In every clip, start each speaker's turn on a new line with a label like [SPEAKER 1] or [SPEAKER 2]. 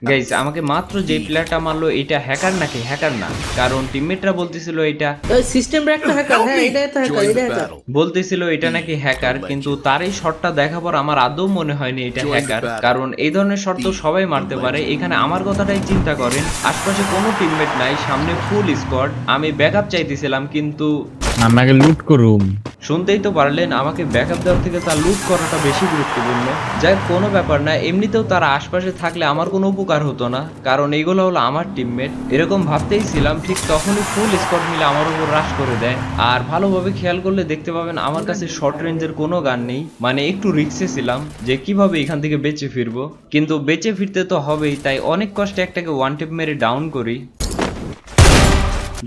[SPEAKER 1] Guys আমাকে মাত্র যে প্লেয়ারটা মারলো এটা হ্যাকার নাকি? হ্যাকার না, কারণ টিমমেটরা বলতেছিল এটা
[SPEAKER 2] সিস্টেম একটা হ্যাকার, হ্যাঁ এটা তো হ্যাকার, এটা হ্যাকার।
[SPEAKER 1] বলতেছিল এটা নাকি হ্যাকার, কিন্তু তার এই শটটা দেখার পর আমার আদৌ মনে হয়নি এটা হ্যাকার, কারণ এই ধরনের শট তো সবাই মারতে পারে। এখানে আমার কথাটাই চিন্তা করেন, আশপাশে কোনো টিমমেট নাই, সামনে ফুল স্কোয়াড, আমি ব্যাকআপ চাইতেছিলাম কিন্তু
[SPEAKER 3] আমাকে লুট করুম।
[SPEAKER 1] শুনতেই তো পারলেন আমাকে ব্যাকআপ দেওয়ার থেকে তার লুট করাটা বেশি গুরুত্বপূর্ণ। যাই কোনো ব্যাপার না, এমনিতেও তারা আশপাশে থাকলে আমার কোনো উপকার হতো না, কারণ এইগুলো হলো আমার টিমমেট। এরকম ভাবতেই ছিলাম, ঠিক তখনই ফুল স্কোয়াড মিলে আমার উপর রাশ করে দেয়। আর ভালোভাবে খেয়াল করলে দেখতে পাবেন আমার কাছে শর্ট রেঞ্জের কোনো গান নেই, মানে একটু রিস্কে ছিলাম যে কিভাবে এখান থেকে বেঁচে ফিরবো, কিন্তু বেঁচে ফিরতে তো হবেই, তাই অনেক কষ্টে একটাকে ওয়ান টেপ মেরে ডাউন করি।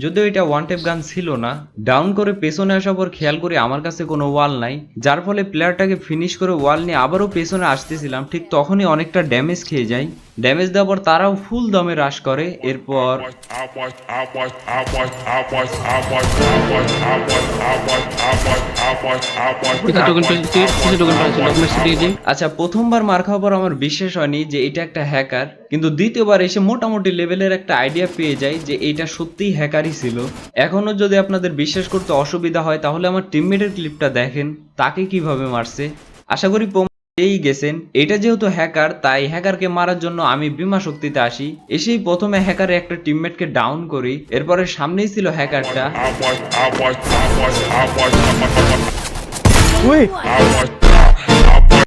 [SPEAKER 1] যদিও এটা ওয়ান টেপ গান ছিল না, ডাউন করে পেছনে আসার পর খেয়াল করি আমার কাছে কোনো ওয়াল নাই, যার ফলে প্লেয়ারটাকে ফিনিশ করে ওয়াল নিয়ে আবারও পেছনে আসতেছিলাম, ঠিক তখনই অনেকটা ড্যামেজ খেয়ে যাই। ড্যামেজ দেওয়ার পর তারাও ফুল দমে রাশ করে। এরপর আচ্ছা, প্রথমবার মার খাওয়ার পর আমার বিশ্বাস হয়নি যে এটা একটা হ্যাকার, কিন্তু দ্বিতীয়বার এসে মোটামুটি লেভেলের একটা আইডিয়া পেয়ে যাই যে এটা সত্যিই হ্যাকারই ছিল। এখনো যদি আপনাদের বিশ্বাস করতে অসুবিধা হয় তাহলে আমার টিমমেটের ক্লিপটা দেখেন তাকে কিভাবে মারছে। আশা করি পেয়েই গেছেন। এটা যেহেতু হ্যাকার, তাই হ্যাকারকে মারার জন্য আমি বিমা শক্তিতে আসি, এসেই প্রথমে হ্যাকারের একটা টিমমেটকে ডাউন করি, এরপরে সামনেই ছিল হ্যাকারটা।